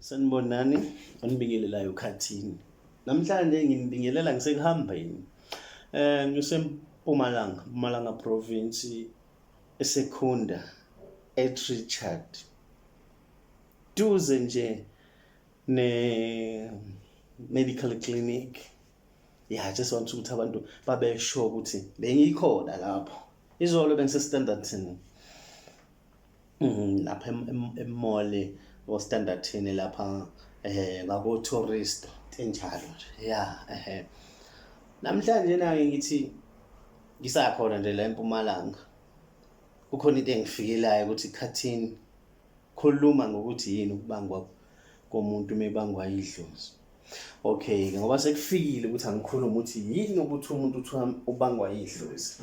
Sanibonani, onibingelelayo khathini. Namhlanje nginibingelela ngisekuhambeni. Mpumalanga province eSekhunda eRichard. Duze nje ne-medical clinic. Yeah, I just want ukuthi abantu babe sure ukuthi bengikhona lapho. Izolo bengisestandardini. Lapha emole standardini lapha ngako tourist enjalo nje. Yeah, namhlanje nake ngithi ngisakhona nje la eMpumalanga. Kukhona into engifikelayo ukuthi khathini khuluma ngokuthi yini ukubangwa komuntu mebangwa yidlozi. Okay, ngoba sekufikile ukuthi angikhuluma ukuthi yini ukuthi umuntu ubangwa yidlozi.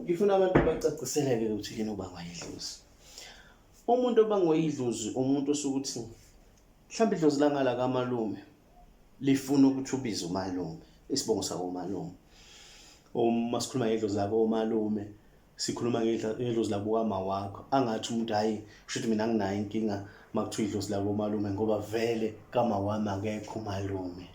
Ngifuna abantu bacaciseleke ukuthi yini ubangwa yidlozi. Umuntu obangwa yidlozi umuntu osukuthi mhlawumbe idlozi langala kamalume lifuna ukuthi ubize umalume, isibongo sako malume. Uma sikhuluma ngedlozi labo umalume, sikhuluma ngedlozi labo kama wakho. Angathi umuntu hayi kushuthi mina nginayo inkinga makuthiwa idlozi labo malume ngoba vele kama wami akekho umalume.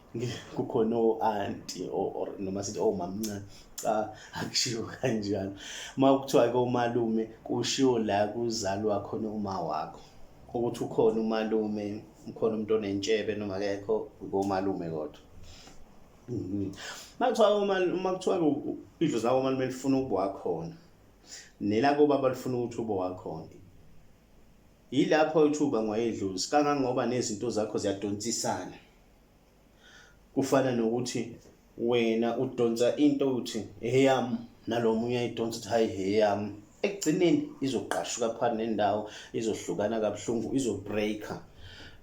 Kukhona o-auntie or noma sithi omamncane. Cha, akushiwo kanjalo. Makuthiwa ke umalume kushiwo la kuzalwa khona uma wakho. Ukuthi ukhona umalume, ukhona umuntu onentshebe noma akekho ngomalume kodwa. Makuthiwa idlozi labo malume lifuna ukuba khona. Nelako baba lifuna ukuthi ube wakhona. Yilapho ithuba ngwayidlozi kangangoba nezinto zakho ziyadonsisana. Kufana nokuthi wena udonsa into uthi eyami nalomunye ayidonsa uthi hayi eyami. Ekugcineni izoqashuka phakathi nendawo, izohlukana kabuhlungu, izobreaka.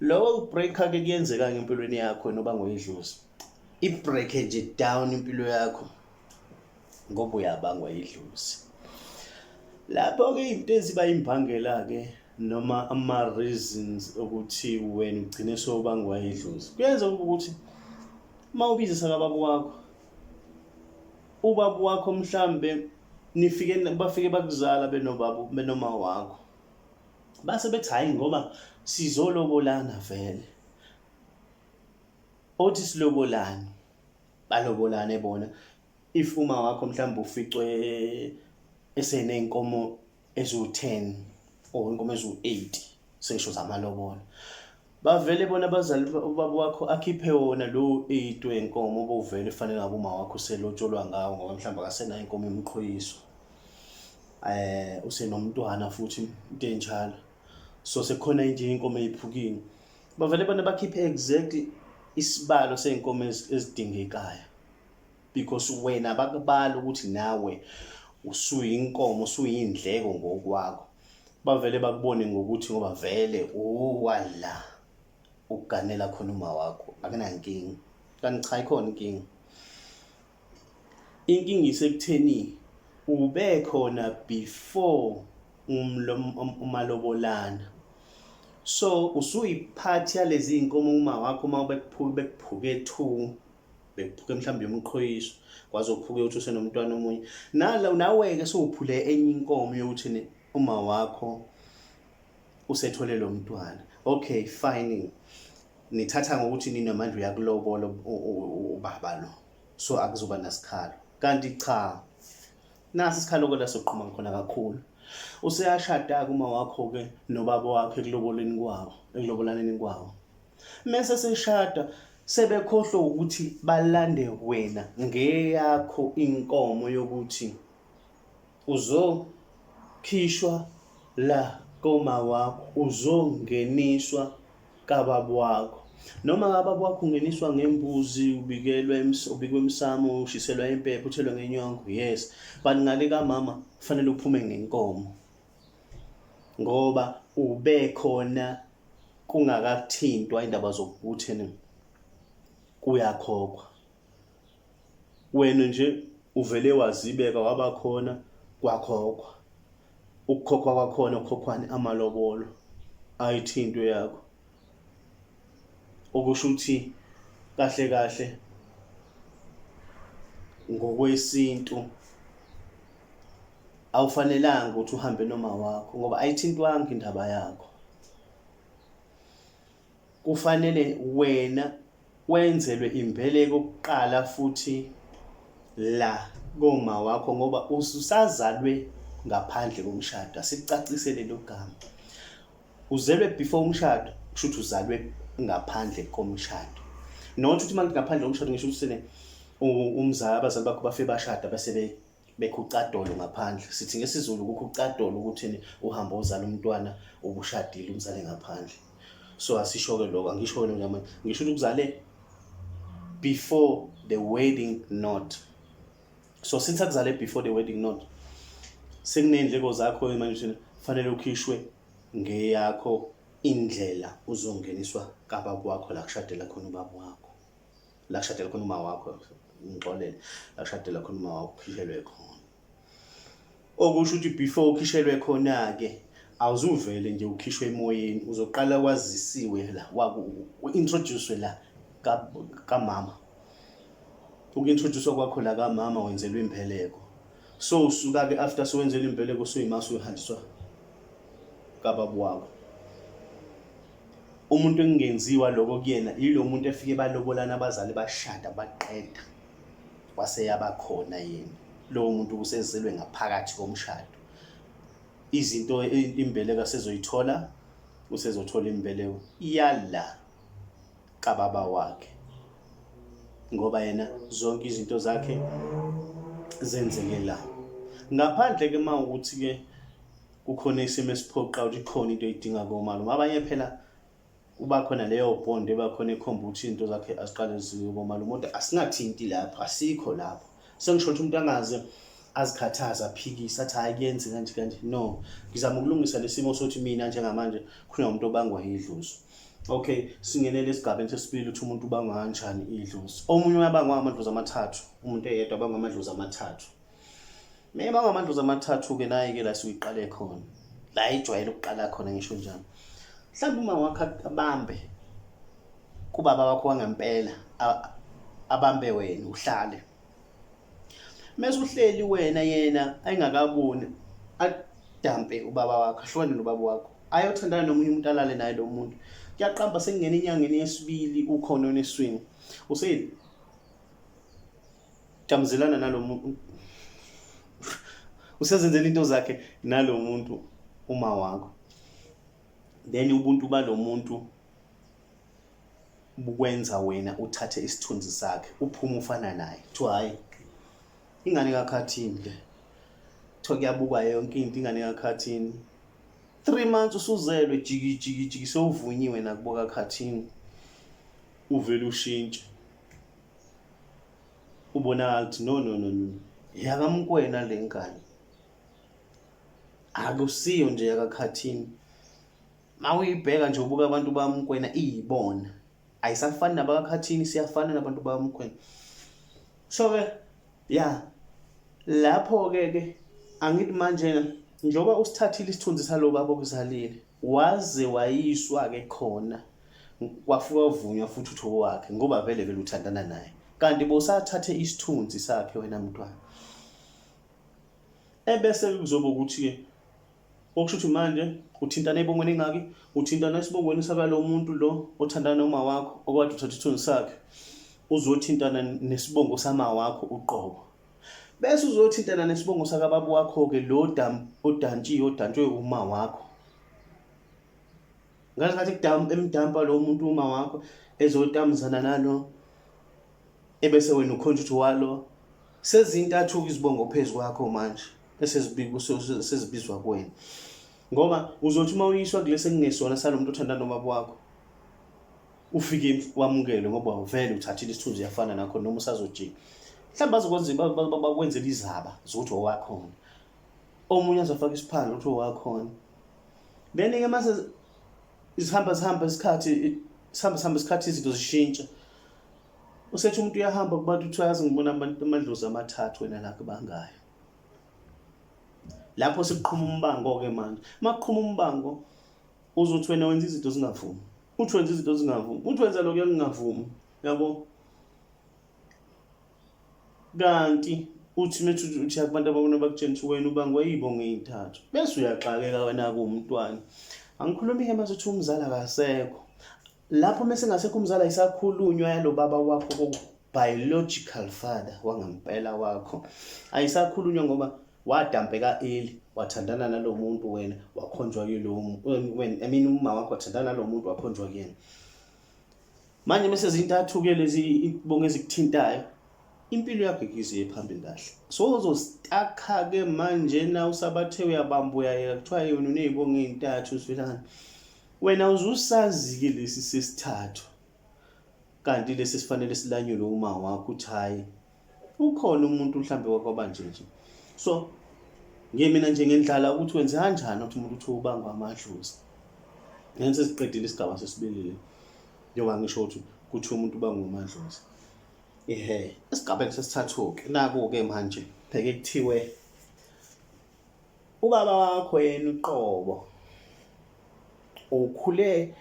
Lo breaka ke kuyenzeka ngempilweni yakho noba ngoyidlozi. Ibreak nje down impilo yakho ngoba uyabangwa yidlozi. Lapho ke izinto eziba imbangela ke noma ama reasons ukuthi wena ugcine sobangwa yidlozi. Kuyenza ukuthi mawubizisa kababa wakho, ubaba wakho mhlambe bafike bakuzala benoma wakho. Base bethi hayi ngoba sizolobolana vele. Othi silobolana. Balobolane bona. If uma wakho mhlambe uficwe esenenkomo ezu10 or inkomo ezu8 sesho zamalobolo. Bavele bona abazali ubaba wakho akhiphe wona lo 8 wenkomo obuvele fanele ngabe uma wakho selotsholwa ngawo ngoba mhlawumbe akasenayo inkomo emqhoyiso. Usenomntwana futhi into enjalo. So sekukhona nje inkomo eyiphukile. Bavele bona bakhiphe exactly isibalo seinkomo ezidingekayo. Because wena bakubala ukuthi nawe usuyinkomo, usuyindleko ngokwakho. Bavele bakubone ngokuthi ngoba vele wala ukuganela khona uma wakho akunankinga. Kanti cha ikhona inkinga. Inkinga isekutheni ube khona before umalobolana. So usuyiphathi yalezi inkomo uma wakho uma bekuphuke 2 bekuphuke mhlawumbe umqhoyiso kwaze ukuphuke uthi usenomntwana omunye. Nawe ke sowuphule enye inkomo yokuthi uma wakho usethole lo mntwana. Okay, fine. Nithatha ngokuthi ninamandla uyakulobola ubaba lo. So akuzoba nasikhalo. Kanti cha. Nasi isikhalo kodwa soqhuma khona kakhulu. Useyashada kuma wakho ke nobaba wakho ekulobolaneni kwawo. Mase seshada sebekhohlwa ukuthi balande wena ngeyakho inkomo yokuthi uzokhishwa la koma wakho, uzongeniswa kababa wakho. Noma kababa wakho ungeniswa ngembuzi, ubikwe emsamo, ushiselwa impepho, uthelwa ngenyongo, yes. But ngale kamama kufanele uphume ngenkomo. Ngoba ube khona kungakathintwa indaba zokuthi kuyakhokhwa. Wena nje uvele wazibeka waba khona kwakhokhwa. Ukukhokhwa kwakhona ukhokhwane amalobolo ayithinto yakho. Okusho ukuthi kahle ngokwesintu awufanelanga ukuthi uhambe noma wakho ngoba ayithintwanga indaba yakho. kufanele wena wenzelwe imbeleko oqala futhi la koma wakho ngoba usazalwe ngaphandle komshado. Asikucacisele lo gama. Uzelwe before umshado, kusho ukuthi uzalwe ngaphandle komshado. Not ukuthi manje ngaphandle komshado ngisho ukuthi umzali abazali bakho bafe bashada bese bekhucadolo ngaphandle. Sithi ngesizulu ukukhucadolo ukuthi uhamba uzala umntwana ubushadile umzali ngaphandle. So asisho ke lokho, angisho ke nami ngisho ukuthi uzale before the wedding knot. So since akuzale before the wedding knot, sekunendleko zakho manje kufanele ukhishwe ngeyakho indlela uzongeniswa kababa wakho la kushadela khona ubaba wakho, la kushadela khona uma wakho, ngixolele, la kushadela khona uma wakho ukhishelwe khona. Okusho ukuthi before ukhishelwe khona ke awuzuvele nje ukhishwe emoyeni, uzoqala wazisiwe la introduce la kamama. Ukintroduce kwakho la kamama wenzelwe imbeleko. So usuka ke after sowenzelwe imbeleko soyimasa uyohanjiswa kababa wakho. Umuntu engenziwa lokho kuyena yilo muntu efike balobolana abazali bashada baqeda waseyaba khona yena. Lo muntu kusezelwe ngaphakathi komshado. Izinto imbeleko sezoyithola, usezothola imbeleko yala kababa wakhe, ngoba yena zonke izinto zakhe zenzeke la. Ngaphandle ke mawukuthi ke kukhona isimo esiphoqa ukuthi khona into edinga komalume. Abanye phela uba khona leyo bond ebakhona ekhomba ukuthi into zakhe aziqale ziwe komalume, kodwa asingathinti lapho, asikho lapho. Sengisho ukuthi umuntu angaze azikhathaza aphikisa athi hayi kuyenze kanje. No, ngizama ukulungisa lesimo sokuthi mina njengamanje khona umuntu obangwa yidlozi. Okay, singenele esigabeni sesibili ukuthi umuntu ubangwa kanjani idlozi. Omunye uyabangwa amadlozi amathathu, umuntu eyedwa abangwa amadlozi amathathu. Mina bangwa amadlozi amathathu ke naye ke la siyiqale khona. La ijwayele ukuqala khona ngisho njalo. Mhlawumbe uma wakhe abambe kubaba wakho wangempela, abambe wena uhlale. Mase uhleli wena yena ayingakaboni adampe ubaba wakho, ahlone nobaba wakho, ayothandana nomunye umuntu alale naye lo muntu. Kuyaqamba sekungena inyangeni yesibili ukhona oneswini, damzelana nalo muntu, usezenzela into zakhe nalo muntu uma wakho. Then ubuntu balo muntu bukwenza wena uthathe isithunzi sakhe uphuma ufana naye. Kuthiwa hayi ingane kakhathini le, kuthiwa kuyabukwa yonke into ingane kakhathini. 3 months usuzelwe jiki sewuvunyiwe nakuboka khathini, uvela ushintshe ubona ukuthi no yakamkwena le ngane, akusiyo nje yakakhathini. Mawuyibheka nje ubuka abantu bamkwena iyibona, ayisafani nabakhathini, siyafana nabantu bamkwena. So ke lapho ke angithi manje njoba usithathile isithunzi salo baba okuzalile waze wayiswa ke khona, kwafuka uvunywa futhi utho wakhe ngoba vele uthandana naye, kanti bosathathe isithunzi sakhe wena mntwana. Ebese kuzoba ukuthi ke okusho ukuthi manje uthintana ebongweni engaki, uthintana esibongweni sakalo muntu lo othandana noma wakho okwade uthatha isithunzi sakhe, uzothintana nesibongo sama wakho uqobo. Bese uzothintana nesibongo sakababa wakho ke lo odantshwe uma wakho. Ngathi emdampa lo muntu uma wakho ezotamzana nalo, ebese wena ukhonja ukuthi walo sezintathu izibongo phezulu kwakho manje esezibizwa kuwena. Ngoba uzothi uma uyiswa kulese kungesona salomuntu othandana nobaba wakho ufike wamukele ngoba vele uthathile isithunzi yafana nakho noma usazojika. Mhlawumbe bakwenzela izaba zokuthi owakhona, omunye azofaka isiphandla ukuthi owakhona. Then ke mase isihamba isikhathi izinto zishintsha, usethi umuntu uyahamba kubantu uthi yazi ngibona amadlozi amathathu wena la kubangayo. Lapho sekuqhuma umbango ke manje, makuqhuma umbango uzothi wena wenza izinto zingavumi, uthi wenza izinto zingavumi, uthi wenza lokho ngingavumi, yabo. Kanti uthi methu uthi abantu abakona bakutshela wena ubangwa yibonge ey'thathu, bese uyaxakeka wena kuwumntwana. Angikhulumi ke mase uthi umzala akasekho, lapho mase ngasekho umzala isakhulunywa yalo baba wakho biological father wangempela wakho, ayisakhulunywa ngoba wadampeka eli wathandana nalo muntu wena wakhonjwa yilo wena, uma wakho wathandana nalo muntu wakhonjwa kuyena. Manje mase zintathu ke lezi ibonge ezikuthintayo, impilo yakho ikize phambili kahle. So uzostakha ke manje na usabathe uyabamba uyayeka kuthiwa yona unezibonge ezintathu usilana. Wena uzusazi ke lesi sesithathu. Kanti lesi sifanele silanywe uma wakho uthi hayi ukhona umuntu mhlambe wakwabanje nje. So mina nje ngendlala ukuthi wenze kanjani ukuthi umuntu uthi ubangwa amadlozi. Ngenze siqedile isigaba sesibili njengoba ngisho ukuthi kuthi umuntu ubangwa amadlozi. Isigaba sesithathu ke naku ke manje pheke kuthiwe ubaba wakho yena uqobo ukhule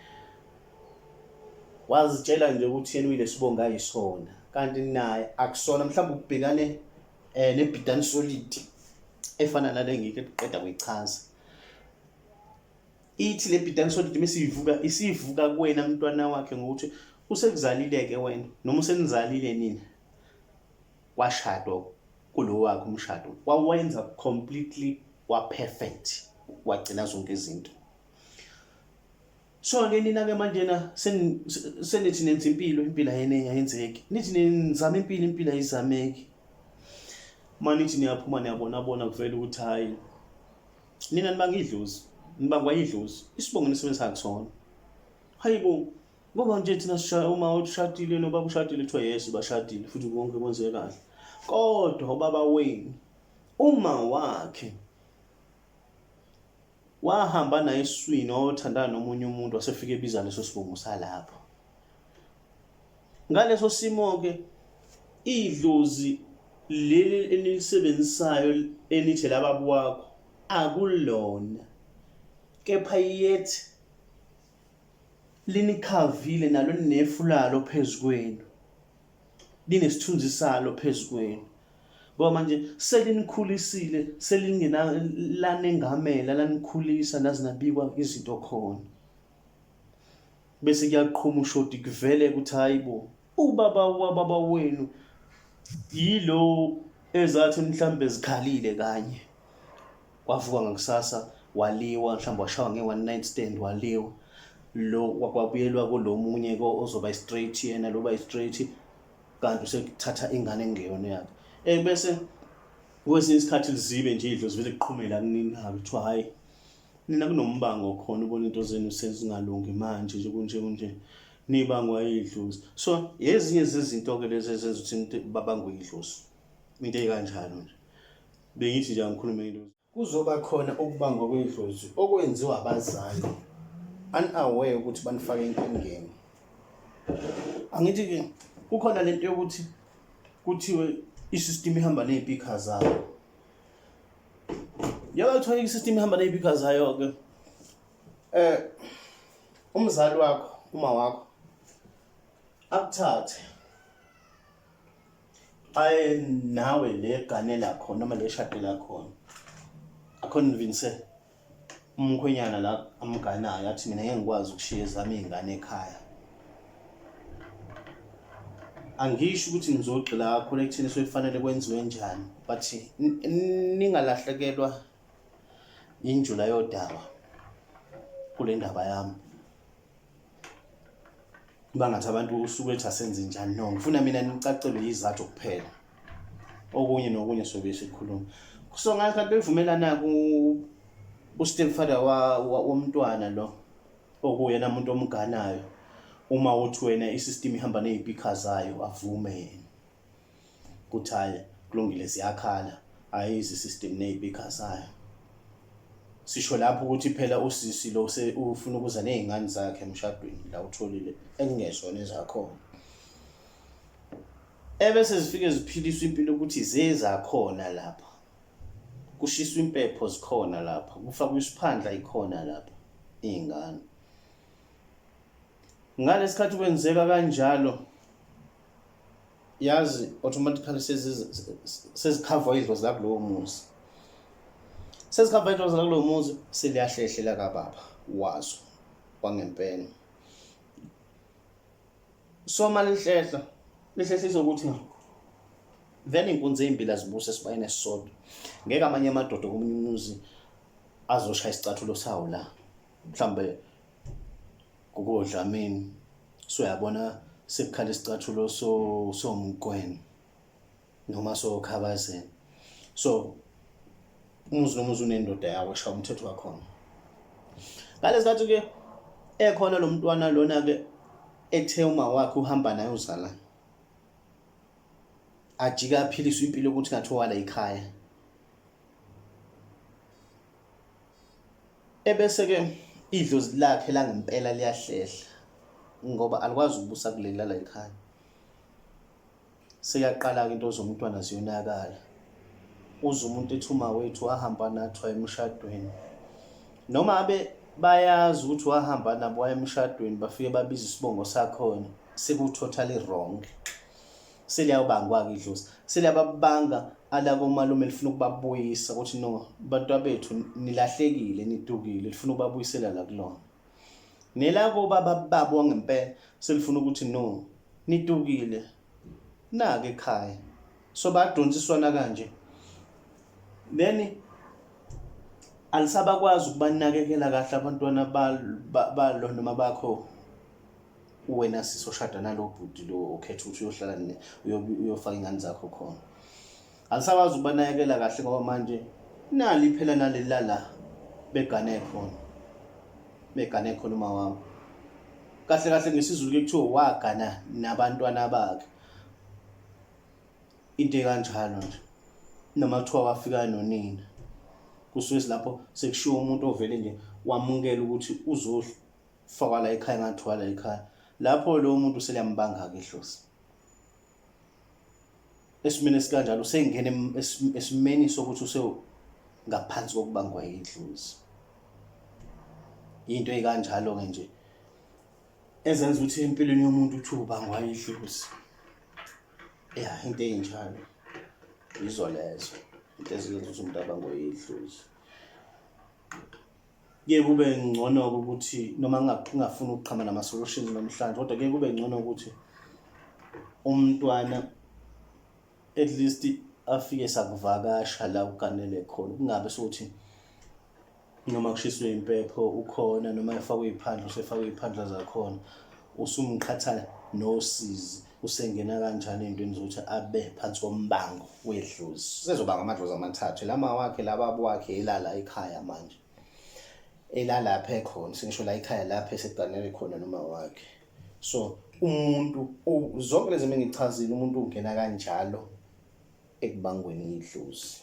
wazitshela nje ukuthi yena uyilesibonga ayisona, kanti naye akusona mhlawumbe ukubhekane nebhidani solid efana nale ngike eqeda kuyichaza. Ithi le bhidani solid isivuka kuwena mntwana wakhe ngokuthi usekuzalile ke wena noma usenizalile nini washado kulo wakhe umshado wawenza completely wa perfect wagcina zonke izinto. So ke nina ke manje na senithi nenza impilo ayene ayenzeki, nithi nizama impilo ayizameki. Manithi niyaphuma niyabona kuvela ukuthi hayi nina nibangwa yidlozi, isibongo nisebenzisa kusona. Hayibo ngoba nje thina uma ushadile nobaba ushadile kuthiwa yes bashadile futhi konke kwenzeke kahle, kodwa ubaba wenu uma wakhe wahamba naye eswini othandana nomunye umuntu wasefika ebiza leso sibongo salapho. Ngaleso simo ke idlozi leli enilisebenzisayo enithi lababa wakho akulona, kepha yet linikhavile nalo linefulalo phezukwenu, linesithunzi salo phezukwenu. Ngoba manje selinikhulisile, selingena lanengamela lanikhulisa nazinabikwa izinto khona. Bese kuyaqhuma ushoti kuvele ukuthi hayibo ubaba wababa wenu yilo ezathi mhlambe zikhalile kanye, wavuka ngakusasa waliwa, mhlawumbe washawa nge-one night stand waliwa, lo kwakwabuyelwa kulomunye ko ozoba straight yena loba straight, kanti usekuthatha ingane engeyona yakhe. Bese kwesinye isikhathi lizibe nje idlozi vele liqhumela kunini kuthiwa hayi nina kunombango khona ubona into zenu sezingalungi manje nje kunje nibangwa yidlozi. So ezinye zezinto ke lezi ezenza ukuthi babangwe yidlozi, into ekanjalo nje. Bengithi nje angikhulume into kuzoba khona ukubangwa kwedlozi okwenziwa abazali unaware ukuthi banifake enkingeni. Angithi ke kukhona lento yokuthi kuthiwe isystem ihamba nezipika zayo. Yaba kuthiwa isystem ihamba nezipika zayo ke umzali wakho uma wakho akuthathe aye nawe legane lakho noma leshade lakho aconvince umkhwenyana la amganayo athi mina ngeke ngikwazi ukushiya ezami izingane ekhaya. Angisho ukuthi ngizogxila kakhulu ekutheni sokufanele kwenziwe njani, but ningalahlekelwa injula yodaba kule ndaba yami. Bangathi abantu usuku ethi asenze njani, no, ngifuna mina nicacelwe izathu kuphela, okunye nokunye sobe sikhuluma. So ngakho bevumelana ku stepfather womntwana lo okuyena umuntu omganayo, uma uthi wena isystem ihamba nezipika zayo avume yena kuthi hayi kulungile ziyakhala ayizi system nezipika zayo. Sisho lapho ukuthi phela usisi lo ufuna ukuza nezingane zakhe emshadweni la utholile engezona ezakho, ebese zifike ziphiliswa impilo ukuthi zezakhona lapha, kushiswa impepho zikhona lapha, kufakwa isiphandla ikhona lapha izingane. Ngalesikhathi kwenzeka kanjalo yazi automatically sezikhava idlozi la kulowo muzi, sezikhava idlozi la kulowo muzi seliyahlehlela kababa wazo kwangempela. so malihlela lihlehlisokuthi vele inkunzi ezimbili azibuse esibayeni esisodwa. Ngeke amanye amadoda komunye umuzi azoshaya isicathulo sawo la mhlambe kukodlamini so yabona sekukhala isicathulo somgwenya noma sokhabazeni. So umuzi nomuzi unendoda yawo esha umthetho wakhona. Ngalesikhathi ke ekhona lo mntwana lona ke ethe uma wakhe uhamba naye uzala ajika aphiliswa impilo ukuthi ngathi wala ekhaya. Ebese ke idlozi lakhe la ngempela liyahlehla ngoba alikwazi ukubusa kulela la ekhaya. Seyaqala ke into zomntwana ziyonakala. Uze umuntu ethuma wethu wahamba nathi waya emshadweni. Noma abe bayazi ukuthi wahamba nabo waya emshadweni bafike babiza isibongo sakhona seku-totally wrong. Seliyabangwa ke idlozi. Seliyababanga ala komalume lifuna ukubabuyisa ukuthi no bantu bethu nilahlekile nidukile lifuna ukubabuyisela la kulona. Nelabo babo ngempela selifuna ukuthi no nidukile nake ekhaya. So badonsiswana kanje. Then alisabakwazi ukubanakekela kahle abantwana balo noma bakho wena sisoshada nalobhudi lo okhetha ukuthi uyohlala uyofaka ingane zakho khona. Alisakwazi ukubanakekela kahle ngoba manje nali phela nalelala begane khona uma wabo. Kahle kahle ngesizulu ke kuthiwa wagana nabantwana bakhe. Into kanjalo nje. Noma kuthiwa wafika nonina. Kusuke lapho sekushiwo umuntu ovele nje wamukela ukuthi uzofaka la ekhaya ngathi wala ekhaya. Lapho lo muntu seliyambanga ke idlozi. Esimene esikanjalo sengene esimeni sokuthi ngaphansi kokubangwa yidlozi. Into ekanjalo ke nje ezenza ukuthi empilweni yomuntu uthi ubangwa yidlozi. Into enjalo izolezo into ezenza ukuthi umuntu abangwe yidlozi. Ke kube ngcono ukuthi noma ngingafuna ukuqhama nama solutions namhlanje kodwa ke kube ngcono ukuthi umntwana at least afike sakuvakasha la uganele khona. Kungabe sokuthi noma kushiswe impepho ukhona noma efakwe iphandla usefakwe iphandla zakhona usumqhatha nosizi usengena kanjani endweni zokuthi abe phansi kombango wedlozi. Sezobanga amadlozi amathathu lama wakhe lababo wakhe elala ekhaya manje. Elala lapha ekhona sengisho la ekhaya lapha eseganele khona noma wakhe. So umuntu zonke lezi engichazile umuntu ungena kanjalo ekubangweni yidlozi.